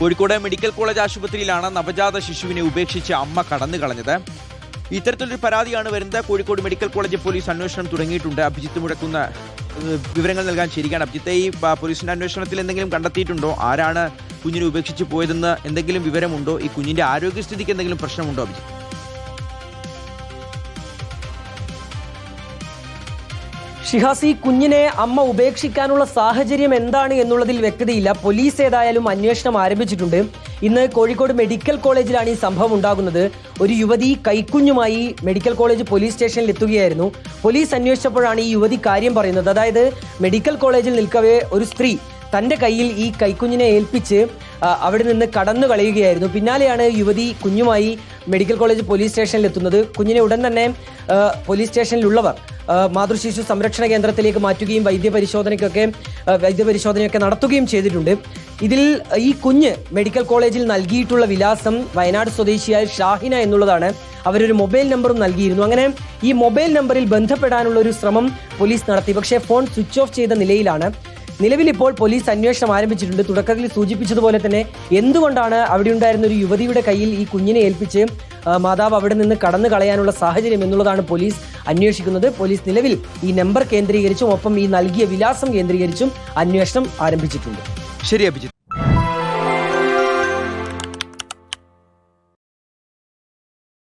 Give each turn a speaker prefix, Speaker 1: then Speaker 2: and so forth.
Speaker 1: Kozhikode medical college ആശുപത്രിയിലാണ് നവജാത ശിശുവിനെ ഉപേക്ഷിച്ച് അമ്മ കടന്നു കളഞ്ഞത്. ഇത്തരത്തിലൊരു പരാതിയാണ് വരുന്നത്. കോഴിക്കോട് മെഡിക്കൽ കോളേജ് പോലീസ് അന്വേഷണം തുടങ്ങിയിട്ടുണ്ട്. അഭിജിത്ത് മുഴക്കുന്ന വിവരങ്ങൾ നൽകാൻ ശരിയാണ്. അഭിജിത്തെ, ഈ പോലീസിന്റെ അന്വേഷണത്തിൽ എന്തെങ്കിലും കണ്ടെത്തിയിട്ടുണ്ടോ? ആരാണ് കുഞ്ഞിനെ ഉപേക്ഷിച്ച് പോയതെന്ന് എന്തെങ്കിലും വിവരമുണ്ടോ? ഈ കുഞ്ഞിന്റെ ആരോഗ്യസ്ഥിതിക്ക് എന്തെങ്കിലും പ്രശ്നമുണ്ടോ അഭിജിത്ത്?
Speaker 2: ഷിഹാസ്, ഈ കുഞ്ഞിനെ അമ്മ ഉപേക്ഷിക്കാനുള്ള സാഹചര്യം എന്താണ് എന്നുള്ളതിൽ വ്യക്തതയില്ല. പോലീസ് ഏതായാലും അന്വേഷണം ആരംഭിച്ചിട്ടുണ്ട്. ഇന്ന് കോഴിക്കോട് മെഡിക്കൽ കോളേജിലാണ് ഈ സംഭവം ഉണ്ടാകുന്നത്. ഒരു യുവതി കൈക്കുഞ്ഞുമായി മെഡിക്കൽ കോളേജ് പോലീസ് സ്റ്റേഷനിൽ എത്തുകയായിരുന്നു. പോലീസ് അന്വേഷിച്ചപ്പോഴാണ് ഈ യുവതി കാര്യം പറയുന്നത്. അതായത് മെഡിക്കൽ കോളേജിൽ നിൽക്കവേ ഒരു സ്ത്രീ തൻ്റെ കയ്യിൽ ഈ കൈക്കുഞ്ഞിനെ ഏൽപ്പിച്ച് അവിടെ നിന്ന് കടന്നു കളയുകയായിരുന്നു. പിന്നാലെയാണ് യുവതി കുഞ്ഞുമായി മെഡിക്കൽ കോളേജ് പോലീസ് സ്റ്റേഷനിൽ എത്തുന്നത്. കുഞ്ഞിനെ ഉടൻ തന്നെ പോലീസ് സ്റ്റേഷനിലുള്ളവർ മാതൃശിശു സംരക്ഷണ കേന്ദ്രത്തിലേക്ക് മാറ്റുകയും വൈദ്യപരിശോധനയൊക്കെ നടത്തുകയും ചെയ്തിട്ടുണ്ട്. ഇതിൽ ഈ കുഞ്ഞ് മെഡിക്കൽ കോളേജിൽ നൽകിയിട്ടുള്ള വിലാസം വയനാട് സ്വദേശിയായ ഷാഹിന എന്നുള്ളതാണ്. അവരൊരു മൊബൈൽ നമ്പറും നൽകിയിരുന്നു. അങ്ങനെ ഈ മൊബൈൽ നമ്പറിൽ ബന്ധപ്പെടാനുള്ള ഒരു ശ്രമം പോലീസ് നടത്തി. പക്ഷേ ഫോൺ സ്വിച്ച് ഓഫ് ചെയ്ത നിലയിലാണ്. നിലവിൽ ഇപ്പോൾ പോലീസ് അന്വേഷണം ആരംഭിച്ചിട്ടുണ്ട്. തുടക്കത്തിൽ സൂചിപ്പിച്ചതുപോലെ തന്നെ എന്തുകൊണ്ടാണ് അവിടെ ഉണ്ടായിരുന്ന ഒരു യുവതിയുടെ കയ്യിൽ ഈ കുഞ്ഞിനെ ഏൽപ്പിച്ച് മാതാവ് അവിടെ നിന്ന് കടന്നു കളയാനുള്ള സാഹചര്യം എന്നുള്ളതാണ് പോലീസ് അന്വേഷിക്കുന്നത്. പോലീസ് നിലവിൽ ഈ നമ്പർ കേന്ദ്രീകരിച്ചും ഒപ്പം ഈ നൽകിയ വിലാസം കേന്ദ്രീകരിച്ചും അന്വേഷണം ആരംഭിച്ചിട്ടുണ്ട്.
Speaker 1: ശരി അഭിജിത്ത്.